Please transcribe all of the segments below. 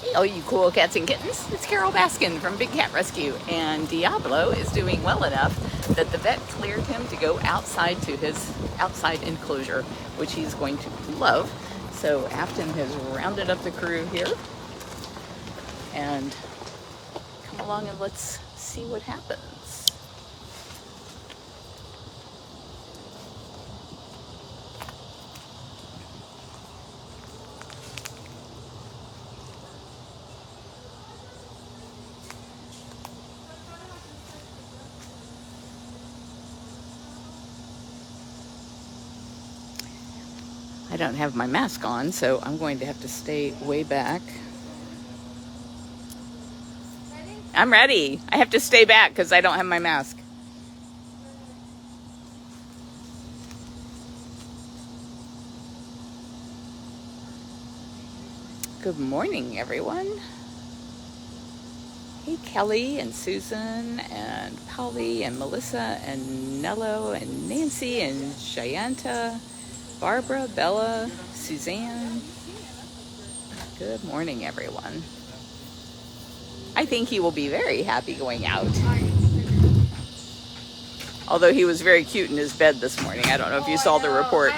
Hey, all you cool cats and kittens. It's Carole Baskin from Big Cat Rescue, and Diablo is doing well enough that the vet cleared him to go outside to his outside enclosure, which he's going to love. So Afton has rounded up the crew here, and come along and let's see what happens. I don't have my mask on, so I'm going to have to stay way back. I'm ready. I have to stay back because I don't have my mask. Good morning, everyone. Hey, Kelly and Susan and Polly and Melissa and Nello and Nancy and Shayanta, Barbara, Bella, Suzanne. Good morning, everyone. I think he will be very happy going out. Although he was very cute in his bed this morning. I don't know if you saw the report.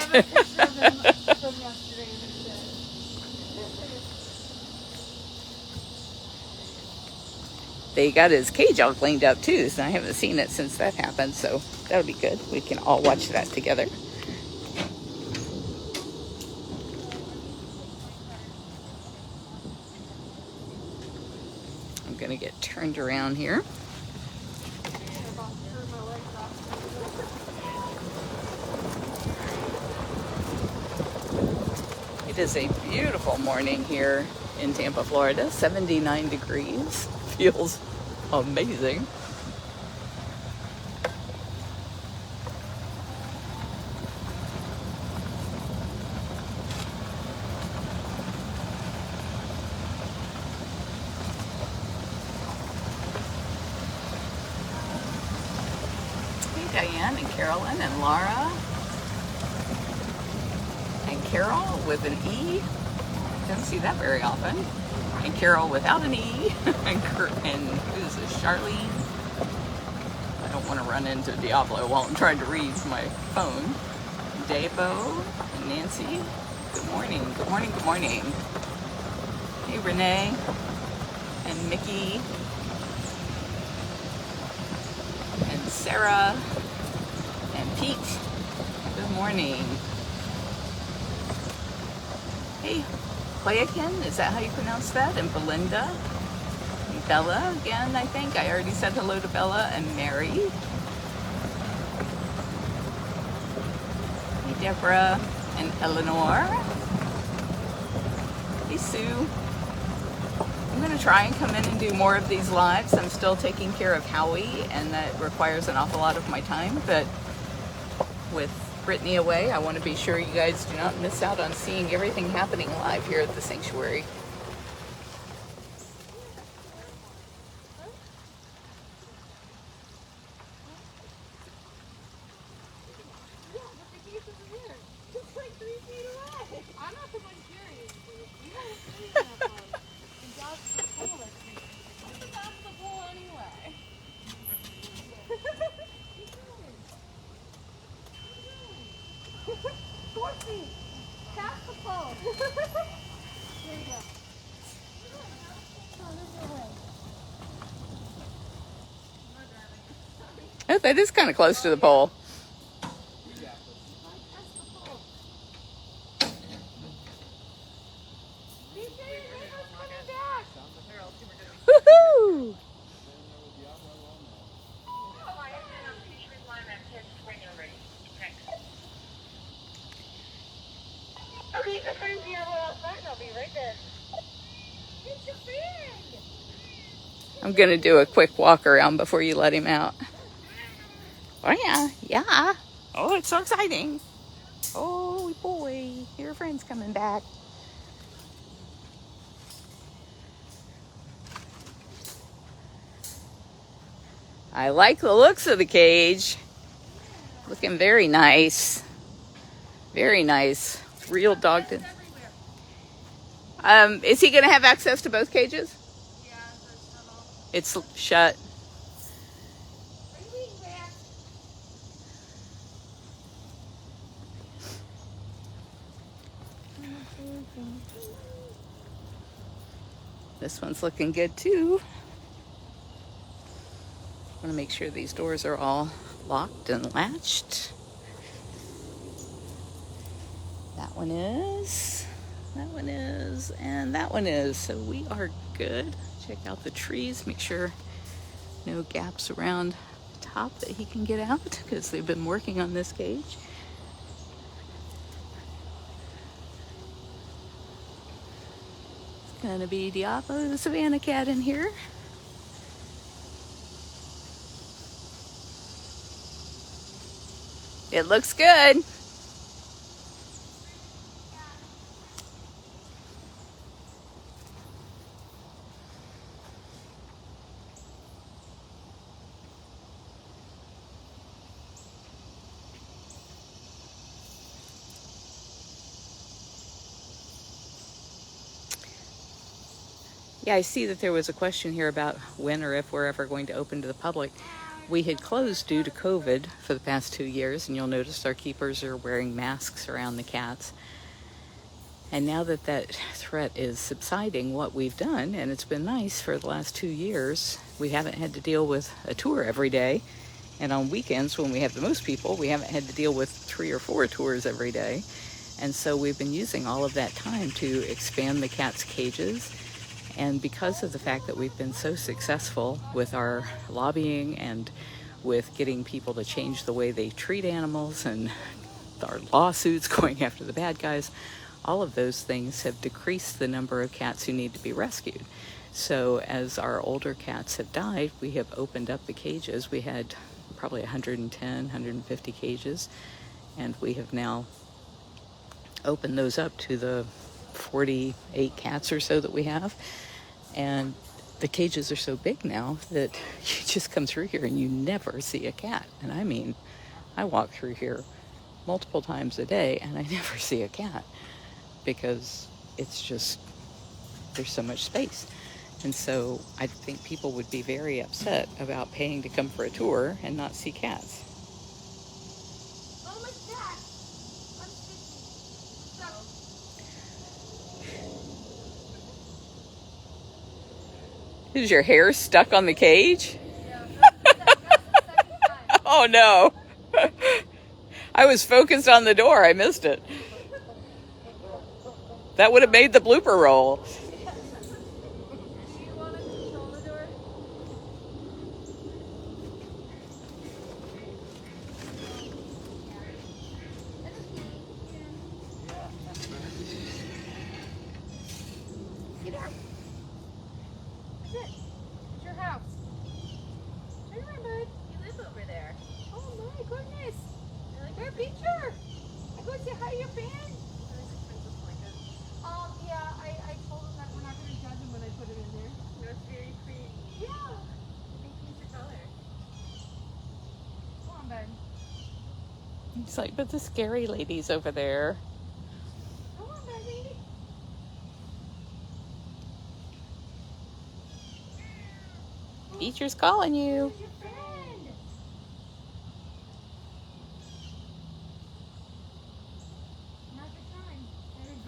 They got his cage all cleaned up too, so I haven't seen it since that happened, so that'll be good. We can all watch that together. I'm gonna get turned around here. It is a beautiful morning here in Tampa, Florida. 79 degrees. Feels amazing. Hey, Diane and Carolyn and Laura and Carol with an E. Don't see that very often. And Carol without an E. and who's this? Charlene. I don't want to run into Diablo while I'm trying to read my phone. Dabo and Nancy. Good morning. Good morning. Good morning. Hey, Renee and Mickey and Sarah and Pete. Good morning. Hey, Playakin, is that how you pronounce that? And Belinda, and Bella again, I think. I already said hello to Bella and Mary. Hey, Deborah and Eleanor. Hey, Sue. I'm going to try and come in and do more of these lives. I'm still taking care of Howie, and that requires an awful lot of my time, but with Brittany away, I want to be sure you guys do not miss out on seeing everything happening live here at the sanctuary. Oh, that is kind of close to the pole. Woohoo! Okay, the friend's here outside, and I'll be right there. It's your friend! I'm going to do a quick walk around before you let him out. Oh, yeah. Yeah. Oh, it's so exciting. Oh, boy. Your friend's coming back. I like the looks of the cage. Looking very nice. Very nice. Real dog. Is he going to have access to both cages? Yeah, there's tunnel. It's shut. Are you eating rats? This one's looking good too. I want to make sure these doors are all locked and latched. That one is, and that one is. So we are good. Check out the trees, make sure no gaps around the top that he can get out, because they've been working on this cage. It's gonna be Diablo, the Savannah cat, in here. It looks good. Yeah, I see that there was a question here about when or if we're ever going to open to the public. We had closed due to COVID for the past 2 years, and you'll notice our keepers are wearing masks around the cats. And now that that threat is subsiding, what we've done, and it's been nice for the last 2 years, we haven't had to deal with a tour every day. And on weekends, when we have the most people, we haven't had to deal with 3 or 4 tours every day. And so we've been using all of that time to expand the cats' cages. And because of the fact that we've been so successful with our lobbying and with getting people to change the way they treat animals and our lawsuits going after the bad guys, all of those things have decreased the number of cats who need to be rescued. So as our older cats have died, we have opened up the cages. We had probably 110, 150 cages, and we have now opened those up to the 48 cats or so that we have. And the cages are so big now that you just come through here and you never see a cat. And I mean, I walk through here multiple times a day and I never see a cat, because it's just, there's so much space. And so I think people would be very upset about paying to come for a tour and not see cats. Oh my God! I'm sticky. Is your hair stuck on the cage? Yeah, that's the second time. Oh no. I was focused on the door. I missed it. That would have made the blooper roll. Do you want to control the door? Get out. That's it. It's your house. Turn around, bud. You live over there. Oh my goodness. I like your picture. I go say hi to your fan. Yeah, I told him that we're not going to judge him when I put it in there. That's very sweet. Yeah. I think he's a color. Come on, bud. It's like, but the scary lady's over there. Come on, buddy. Teacher's calling you. Where's your friend? Not the time. There you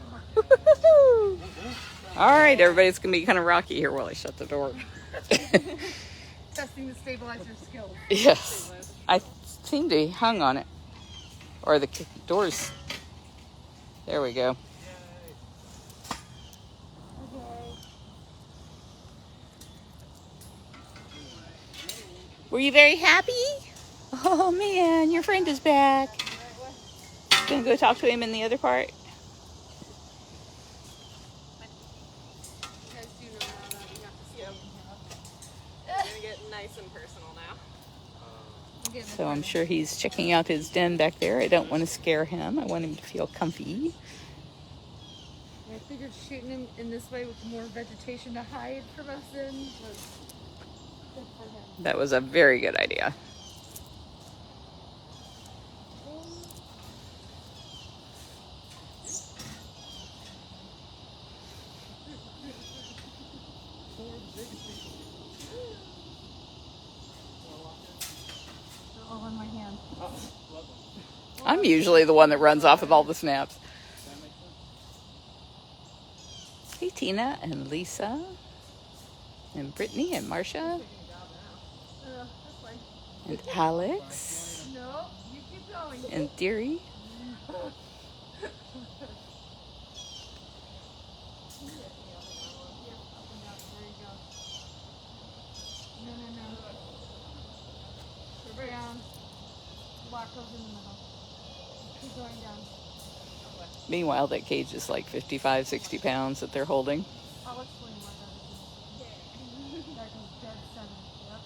go. All right, everybody, it's going to be kind of rocky here while I shut the door. Testing to stabilize your skills. Yes. I seem to be hung on it. Or the doors. There we go. Okay. Were you very happy? Oh man, your friend is back. Gonna go talk to him in the other part. You guys do know now that we have to see him. It's gonna get nice and personal now. So I'm sure he's checking out his den back there. I don't want to scare him. I want him to feel comfy. I figured shooting him in this way with more vegetation to hide from us in was good for him. That was a very good idea. They're all in my hand. I'm usually the one that runs off with all the snaps. Hey, Tina and Lisa and Brittany and Marcia That's fine. and Alex No, you keep going. and Deary. Block goes in the middle. Keep going down. Meanwhile, that cage is like 55, 60 pounds that they're holding. I'll explain why that is. That goes dead center. Yep.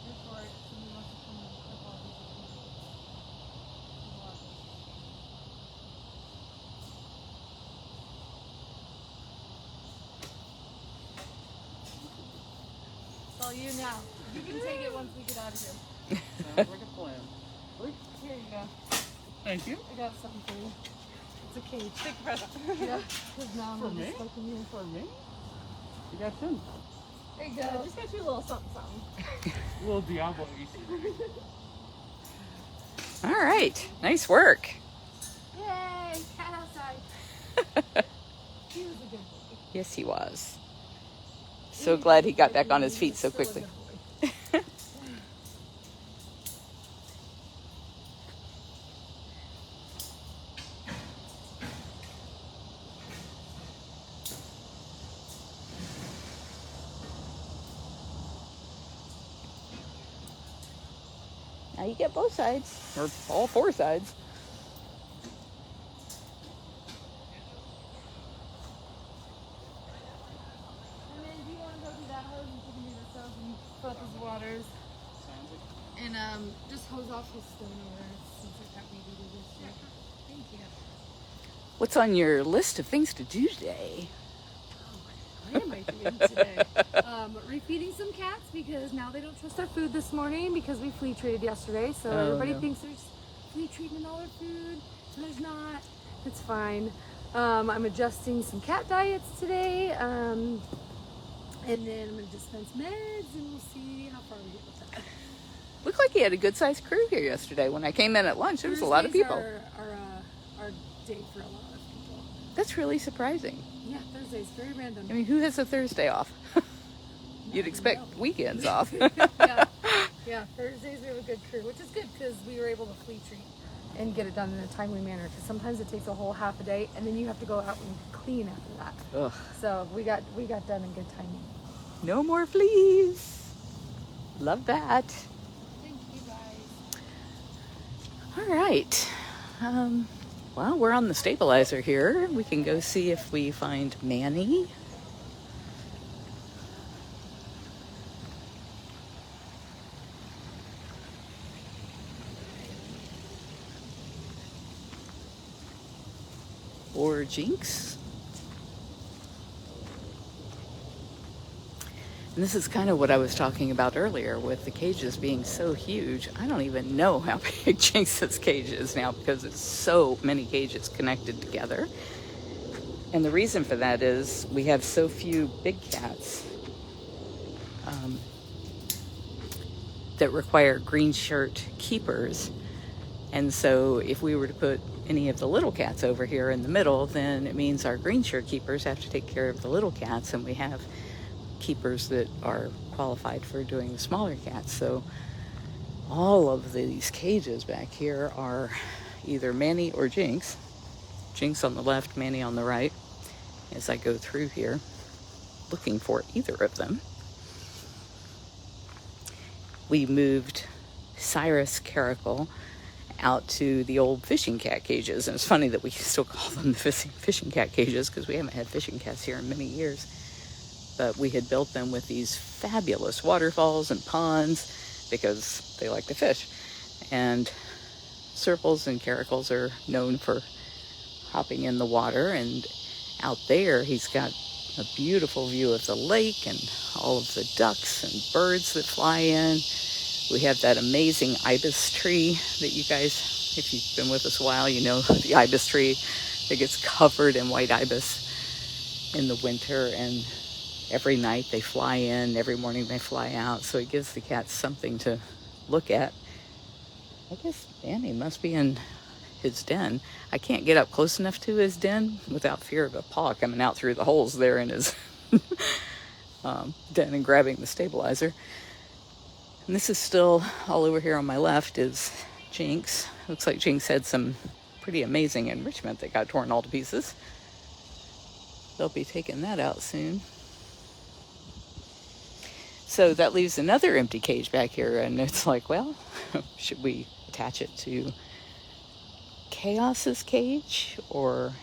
Before it, somebody wants to come and clip all these. It's all you now. You can take it once we get out of here. Sounds like a plan. Here you go. Thank you. I got something for you. It's a cage. Take the present. Yeah. Because now I'm For gonna me? just open you. For me? You got some. There you go. Just got you a little something, something. A little Diablo. All right. Nice work. Yay! Cat outside. He was a good boy. Yes, he was. So glad he got back on his feet so quickly. Now you get both sides, or all four sides. And then do you want to go do that hose and you can do this hose and both his waters? And just hose off his stone over since I thought we did this year. Thank you. What's on your list of things to do today? What am I doing today? Refeeding some cats because now they don't trust our food this morning because we flea treated yesterday. So Oh, everybody no. thinks there's flea treatment in all our food. And there's not. It's fine. I'm adjusting some cat diets today. And then I'm going to dispense meds and we'll see how far we get with that. Looked like he had a good-sized crew here yesterday. When I came in at lunch, there was a lot of people. Our day for a lot of people. That's really surprising. Yeah, Thursday's very random. I mean, who has a Thursday off? You'd expect weekends off. Yeah, Thursdays we have a good crew, which is good because we were able to flea treat and get it done in a timely manner because sometimes it takes a whole half a day and then you have to go out and clean after that. Ugh. So we got done in good timing. No more fleas. Love that. Thank you guys. All right. Well, we're on the stabilizer here. We can go see if we find Manny. Or Jinx. And this is kind of what I was talking about earlier with the cages being so huge. I don't even know how big Jinx's cage is now because it's so many cages connected together. And the reason for that is we have so few big cats that require green shirt keepers. And so if we were to put any of the little cats over here in the middle, then it means our green shirt keepers have to take care of the little cats, and we have keepers that are qualified for doing the smaller cats. So all of these cages back here are either Manny or Jinx. Jinx on the left, Manny on the right, as I go through here looking for either of them. We moved Cyrus Carole out to the old fishing cat cages, and it's funny that we still call them the fishing cat cages because we haven't had fishing cats here in many years. But we had built them with these fabulous waterfalls and ponds because they like to fish. And Serpals and Caracoles are known for hopping in the water, and out there he's got a beautiful view of the lake and all of the ducks and birds that fly in. We have that amazing ibis tree that you guys, if you've been with us a while, you know the ibis tree that gets covered in white ibis in the winter. And every night they fly in, every morning they fly out, so it gives the cats something to look at. I guess Danny must be in his den. I can't get up close enough to his den without fear of a paw coming out through the holes there in his den and grabbing the stabilizer. And this is still, all over here on my left is Jinx. Looks like Jinx had some pretty amazing enrichment that got torn all to pieces. They'll be taking that out soon. So that leaves another empty cage back here, and it's like, well, should we attach it to Chaos's cage, or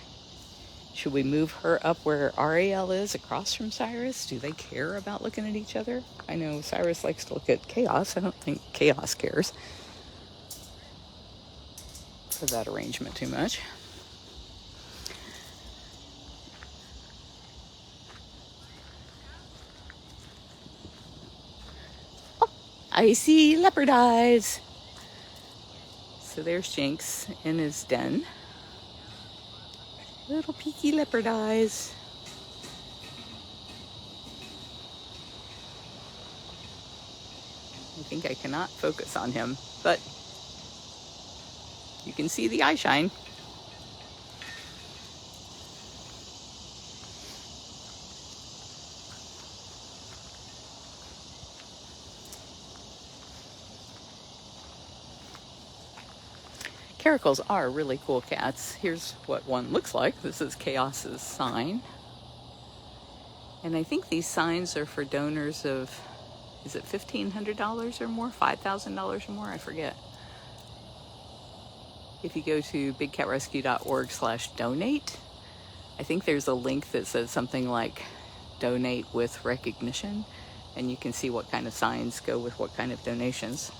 should we move her up where Ariel is across from Cyrus? Do they care about looking at each other? I know Cyrus likes to look at Chaos. I don't think Chaos cares for that arrangement too much. Oh, I see leopard eyes. So there's Jinx in his den. Little peaky leopard eyes. I think I cannot focus on him, but you can see the eye shine. Caracals are really cool cats. Here's what one looks like. This is Chaos's sign. And I think these signs are for donors of, is it $1,500 or more? $5,000 or more? I forget. If you go to bigcatrescue.org/donate, I think there's a link that says something like donate with recognition, and you can see what kind of signs go with what kind of donations.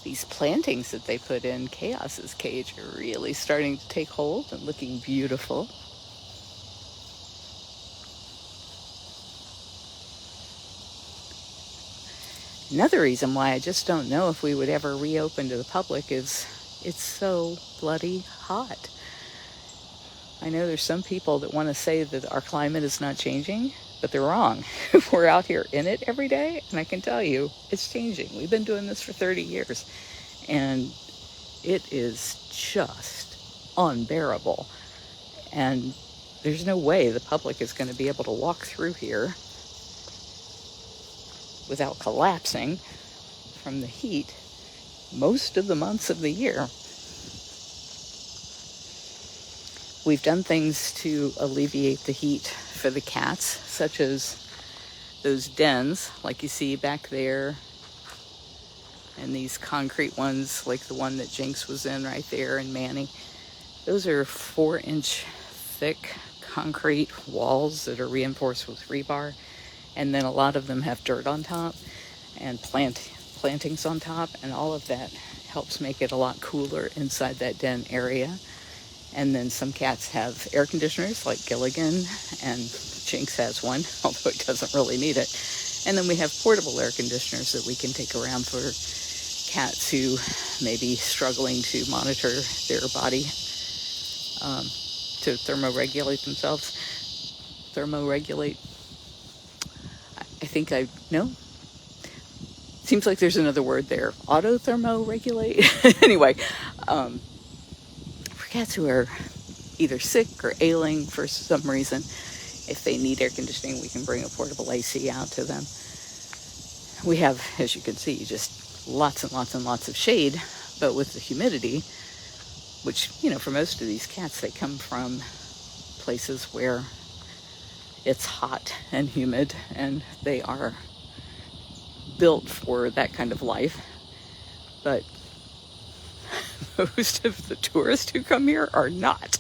These plantings that they put in Chaos's cage are really starting to take hold and looking beautiful. Another reason why I just don't know if we would ever reopen to the public is it's so bloody hot. I know there's some people that want to say that our climate is not changing, but they're wrong. We're out here in it every day, and I can tell you, it's changing. We've been doing this for 30 years, and it is just unbearable. And there's no way the public is going to be able to walk through here without collapsing from the heat most of the months of the year. We've done things to alleviate the heat for the cats, such as those dens, like you see back there, and these concrete ones, like the one that Jinx was in right there, and Manny. Those are 4-inch thick concrete walls that are reinforced with rebar, and then a lot of them have dirt on top and plantings on top, and all of that helps make it a lot cooler inside that den area. And then some cats have air conditioners, like Gilligan, and Jinx has one, although it doesn't really need it. And then we have portable air conditioners that we can take around for cats who may be struggling to monitor their body, to thermoregulate themselves. I think I know. Seems like there's another word there. Auto-thermoregulate? Anyway, for cats who are either sick or ailing for some reason, if they need air conditioning, we can bring a portable AC out to them. We have, as you can see, just lots and lots and lots of shade, but with the humidity, which, you know, for most of these cats, they come from places where it's hot and humid, and they are built for that kind of life. But most of the tourists who come here are not.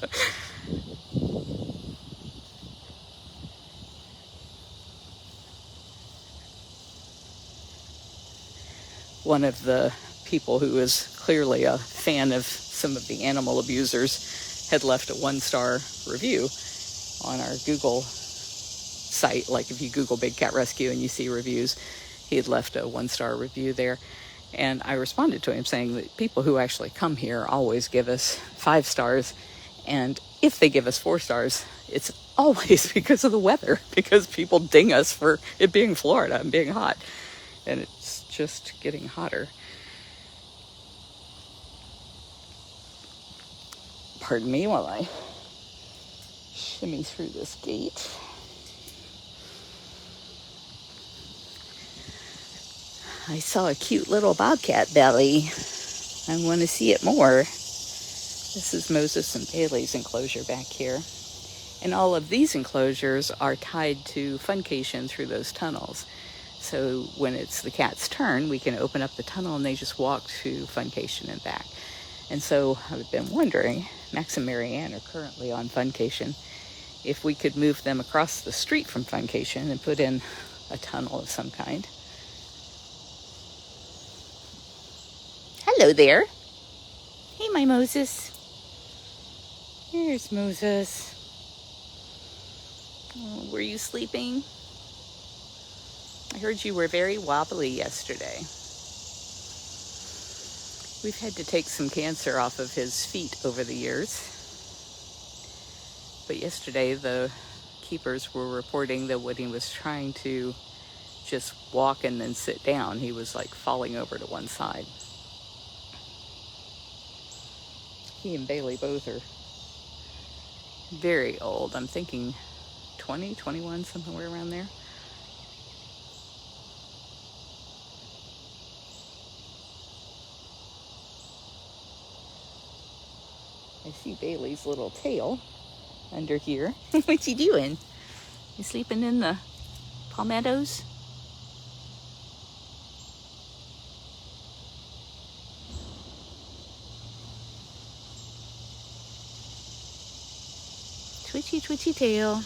One of the people who is clearly a fan of some of the animal abusers had left a 1-star review on our Google site. Like if you Google Big Cat Rescue and you see reviews, he had left a 1-star review there. And I responded to him saying that people who actually come here always give us 5 stars. And if they give us 4 stars, it's always because of the weather, because people ding us for it being Florida and being hot. And it's just getting hotter. Pardon me while I shimmy through this gate. I saw a cute little bobcat belly. I want to see it more. This is Moses and Bailey's enclosure back here. And all of these enclosures are tied to Funcation through those tunnels. So when it's the cat's turn, we can open up the tunnel and they just walk to Funcation and back. And so I've been wondering, Max and Marianne are currently on Funcation, if we could move them across the street from Funcation and put in a tunnel of some kind. Hello there. Hey, my Moses. Here's Moses. Oh, were you sleeping? I heard you were very wobbly yesterday. We've had to take some cancer off of his feet over the years. But yesterday the keepers were reporting that when he was trying to just walk and then sit down, he was like falling over to one side. He and Bailey both are very old. I'm thinking 20, 21, somewhere around there. I see Bailey's little tail under here. What's he doing? You sleeping in the palmettos? Twitchy, twitchy tail.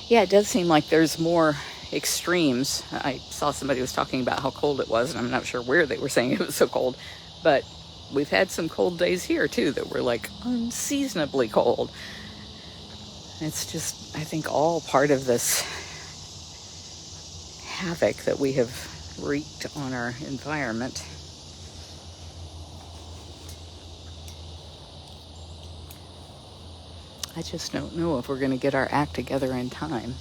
Yeah, it does seem like there's more extremes. I saw somebody was talking about how cold it was, and I'm not sure where they were saying it was so cold, but we've had some cold days here too that were like unseasonably cold. It's just, I think, all part of this havoc that we have wreaked on our environment. I just don't know if we're going to get our act together in time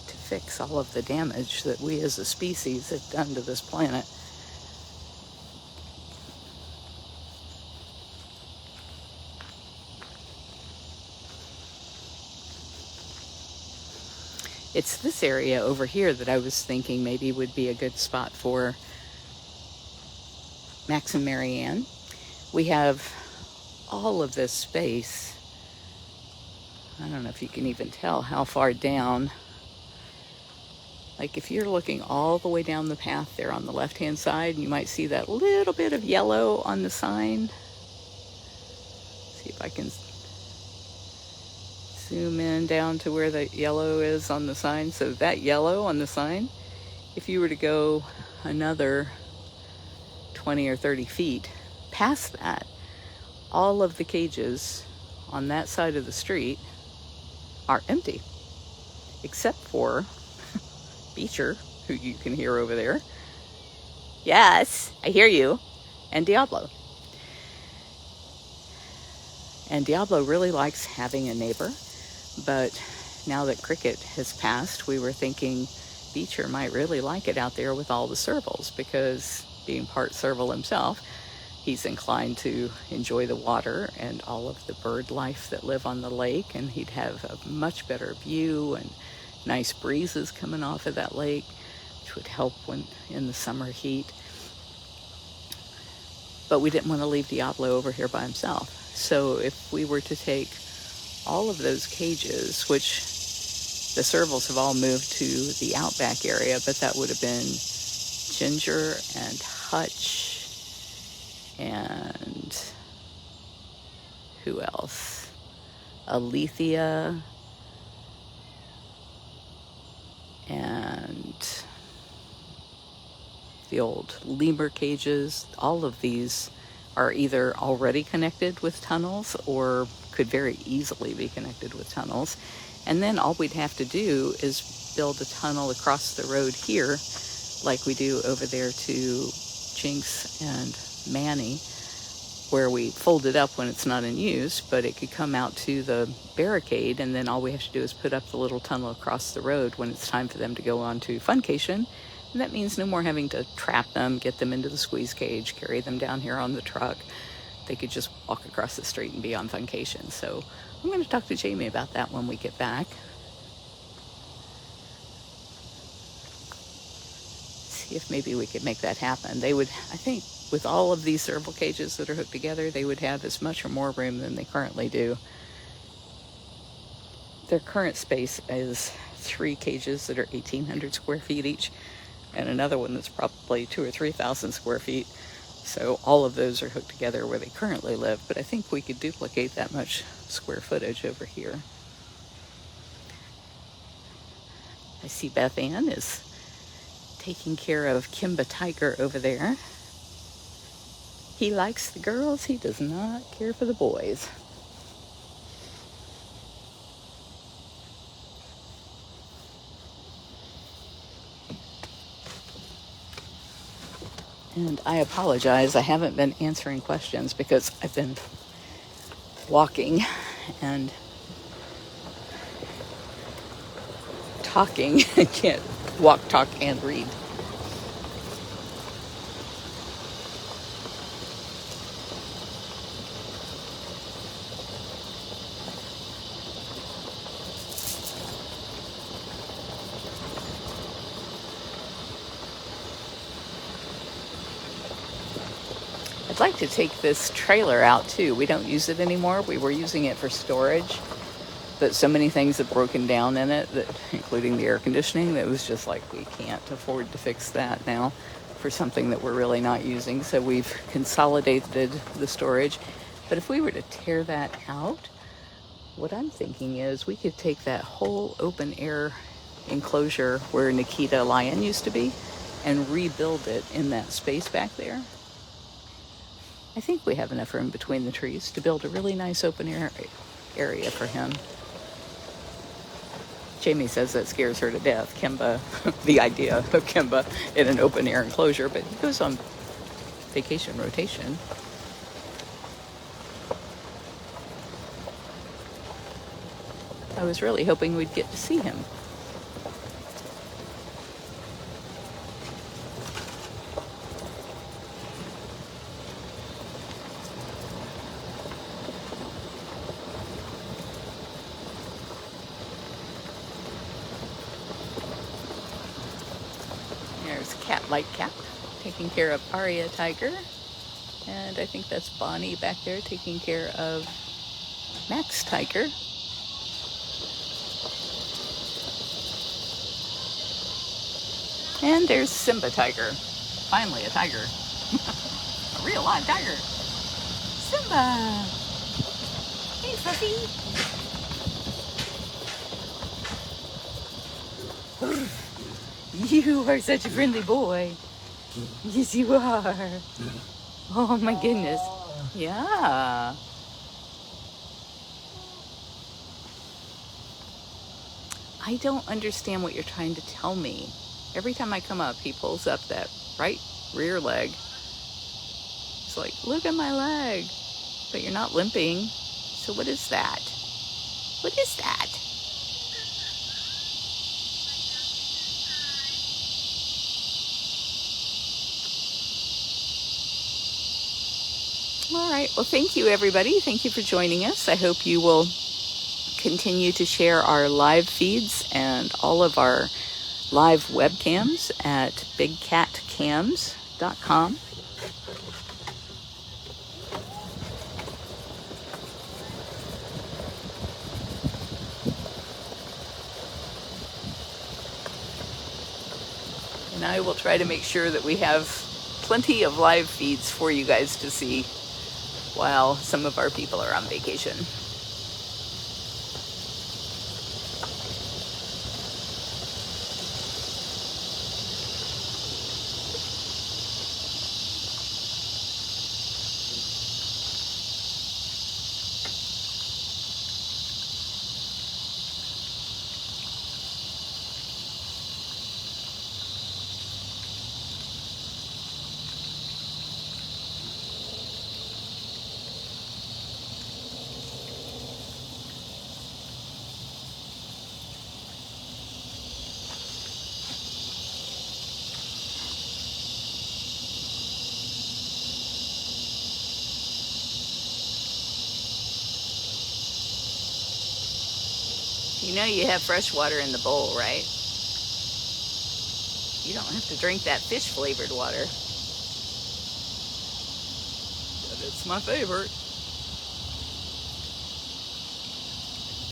to fix all of the damage that we as a species have done to this planet. It's this area over here that I was thinking maybe would be a good spot for Max and Marianne. We have all of this space. I don't know if you can even tell how far down. Like if you're looking all the way down the path there on the left-hand side, you might see that little bit of yellow on the sign. See if I can zoom in down to where the yellow is on the sign. So that yellow on the sign, if you were to go another 20 or 30 feet past that, all of the cages on that side of the street are empty, except for Beecher, who you can hear over there. Yes, I hear you. And Diablo. And Diablo really likes having a neighbor, but now that Cricket has passed, we were thinking Beecher might really like it out there with all the servals, because being part serval himself, he's inclined to enjoy the water and all of the bird life that live on the lake, and he'd have a much better view and nice breezes coming off of that lake, which would help when in the summer heat. But we didn't want to leave Diablo over here by himself. So if we were to take all of those cages, which the servals have all moved to the outback area, but that would have been Ginger and Hutch and who else? Alethea the old lemur cages. All of these are either already connected with tunnels or could very easily be connected with tunnels. And then all we'd have to do is build a tunnel across the road here, like we do over there to Jinx and Manny, where we fold it up when it's not in use, but it could come out to the barricade, and then all we have to do is put up the little tunnel across the road when it's time for them to go on to Funcation. And that means no more having to trap them, get them into the squeeze cage, carry them down here on the truck. They could just walk across the street and be on Funcation. So I'm going to talk to Jamie about that when we get back. See if maybe we could make that happen. They would, I think, with all of these serval cages that are hooked together, they would have as much or more room than they currently do. Their current space is 3 cages that are 1,800 square feet each, and another one that's probably 2,000 or 3,000 square feet. So all of those are hooked together where they currently live, but I think we could duplicate that much square footage over here. I see Beth Ann is taking care of Kimba Tiger over there. He likes the girls, he does not care for the boys. And I apologize, I haven't been answering questions because I've been walking and talking. I can't walk, talk, and read. I'd like to take this trailer out too. We don't use it anymore. We were using it for storage, but so many things have broken down in it, that, including the air conditioning, that was just like, we can't afford to fix that now for something that we're really not using. So we've consolidated the storage. But if we were to tear that out, what I'm thinking is we could take that whole open air enclosure where Nikita Lion used to be and rebuild it in that space back there. I think we have enough room between the trees to build a really nice open air area for him. Jamie says that scares her to death, Kimba, the idea of Kimba in an open air enclosure, but he goes on vacation rotation. I was really hoping we'd get to see him. Cat Lightcap taking care of Aria Tiger, and I think that's Bonnie back there taking care of Max Tiger. And there's Simba Tiger, finally a tiger, a real live tiger. Simba, hey Fluffy. You are such a friendly boy. Yes, you are. Oh my goodness. Yeah. I don't understand what you're trying to tell me. Every time I come up, he pulls up that right rear leg. It's like, look at my leg. But you're not limping. So what is that? What is that? All right. Well, thank you, everybody. Thank you for joining us. I hope you will continue to share our live feeds and all of our live webcams at bigcatcams.com. And I will try to make sure that we have plenty of live feeds for you guys to see while some of our people are on vacation. You know you have fresh water in the bowl, right? You don't have to drink that fish flavored water. But it's my favorite.